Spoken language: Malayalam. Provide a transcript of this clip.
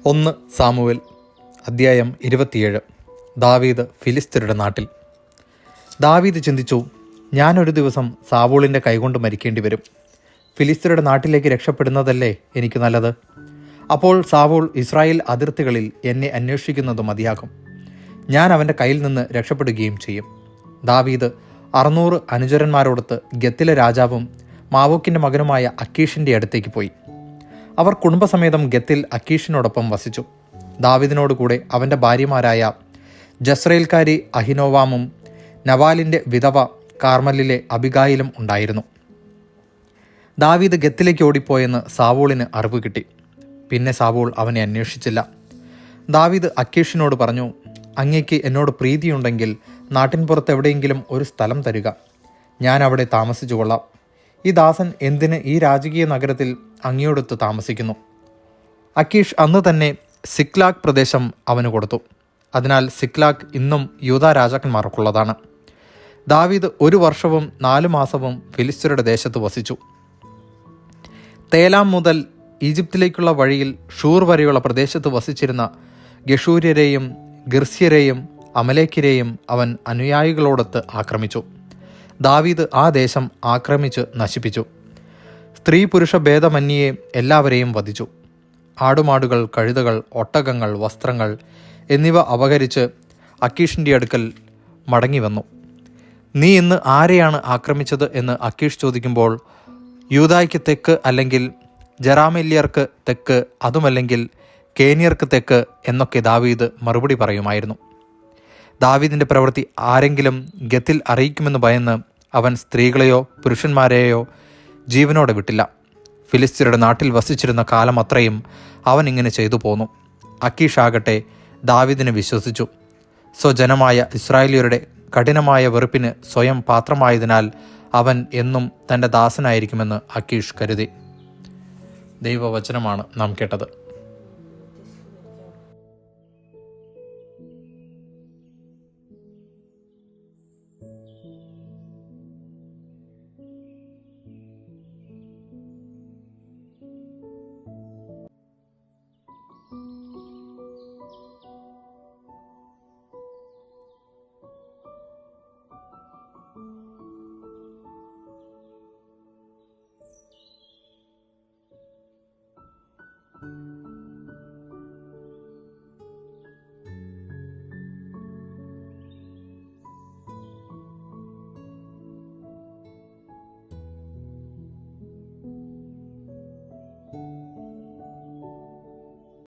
1 സാമുവേൽ അധ്യായം 27. ദാവീദ് ഫിലിസ്ത്യരുടെ നാട്ടിൽ. ദാവീദ് ചിന്തിച്ചു, ഞാനൊരു ദിവസം സാവൂളിൻ്റെ കൈകൊണ്ട് മരിക്കേണ്ടി വരും. ഫിലിസ്ത്യരുടെ നാട്ടിലേക്ക് രക്ഷപ്പെടുന്നതല്ലേ എനിക്ക് നല്ലത്. അപ്പോൾ സാവൂൾ ഇസ്രായേൽ അതിർത്തികളിൽ എന്നെ അന്വേഷിക്കുന്നത് മതിയാകും. ഞാൻ അവൻ്റെ കയ്യിൽ നിന്ന് രക്ഷപ്പെടുകയും ചെയ്യും. ദാവീദ് 600 അനുചരന്മാരോടൊത്ത് ഗത്തിലെ രാജാവും മാവോക്കിൻ്റെ മകനുമായ അക്കീഷിൻ്റെ അടുത്തേക്ക് പോയി. അവർ കുടുംബസമേതം ഗത്തിൽ അക്കീഷിനോടൊപ്പം വസിച്ചു. ദാവീദിനോടുകൂടെ അവൻ്റെ ഭാര്യമാരായ ജസ്രയേൽക്കാരി അഹിനോവാമും നവാലിൻ്റെ വിധവ കാർമലിലെ അബിഗായിലും ഉണ്ടായിരുന്നു. ദാവീദ് ഗത്തിലേക്ക് ഓടിപ്പോയെന്ന് സാവൂളിന് അറിവ് കിട്ടി. പിന്നെ സാവൂൾ അവനെ അന്വേഷിച്ചില്ല. ദാവീദ് അക്കീഷിനോട് പറഞ്ഞു, അങ്ങേക്ക് എന്നോട് പ്രീതിയുണ്ടെങ്കിൽ നാട്ടിൻപുറത്ത് എവിടെയെങ്കിലും ഒരു സ്ഥലം തരിക, ഞാൻ അവിടെ താമസിച്ചു കൊള്ളാം. ഈ ദാസൻ എന്തിന് ഈ രാജകീയ നഗരത്തിൽ അങ്ങയോടൊത്ത് താമസിക്കുന്നു? അക്കീഷ് അന്ന് തന്നെ സിക്ലാഗ് പ്രദേശം അവന് കൊടുത്തു. അതിനാൽ സിക്ലാഗ് ഇന്നും യൂദാ രാജാക്കന്മാർക്കുള്ളതാണ്. ദാവീദ് 1 വർഷവും 4 മാസവും ഫിലിസ്ത്യരുടെ ദേശത്ത് വസിച്ചു. തേലാം മുതൽ ഈജിപ്തിലേക്കുള്ള വഴിയിൽ ഷൂർ വരെയുള്ള പ്രദേശത്ത് വസിച്ചിരുന്ന ഗഷൂര്യരെയും ഗിർസ്യരെയും അമലേക്കിരെയും അവൻ അനുയായികളോടൊത്ത് ആക്രമിച്ചു. ദാവീദ് ആ ദേശം ആക്രമിച്ച് നശിപ്പിച്ചു. സ്ത്രീ പുരുഷ ഭേദമന്യേ എല്ലാവരെയും വധിച്ചു. ആടുമാടുകൾ, കഴുതകൾ, ഒട്ടകങ്ങൾ, വസ്ത്രങ്ങൾ എന്നിവ അപഹരിച്ച് അക്കീഷിൻ്റെ അടുക്കൽ മടങ്ങി വന്നു. നീ ഇന്ന് ആരെയാണ് ആക്രമിച്ചത് എന്ന് അക്കീഷ് ചോദിക്കുമ്പോൾ, യൂദായ്ക്ക് തെക്ക് അല്ലെങ്കിൽ ജറാമെല്യർക്ക് തെക്ക്, അതുമല്ലെങ്കിൽ കേന്യർക്ക് തെക്ക് എന്നൊക്കെ ദാവീദ് മറുപടി പറയുമായിരുന്നു. ദാവീദിൻ്റെ പ്രവൃത്തി ആരെങ്കിലും ഗത്തിൽ അറിയിക്കുമെന്ന് ഭയന്ന് അവൻ സ്ത്രീകളെയോ പുരുഷന്മാരെയോ ജീവനോടെ വിട്ടില്ല. ഫിലിസ്ത്യരുടെ നാട്ടിൽ വസിച്ചിരുന്ന കാലം അത്രയും അവൻ ഇങ്ങനെ ചെയ്തു പോന്നു. അക്കീഷ് ആകട്ടെ ദാവീദിനെ വിശ്വസിച്ചു. സ്വജനമായ ഇസ്രായേലിയരുടെ കഠിനമായ വെറുപ്പിന് സ്വയം പാത്രമായതിനാൽ അവൻ എന്നും തൻ്റെ ദാസനായിരിക്കുമെന്ന് അക്കീഷ് കരുതി. ദൈവവചനമാണ് നാം കേട്ടത്.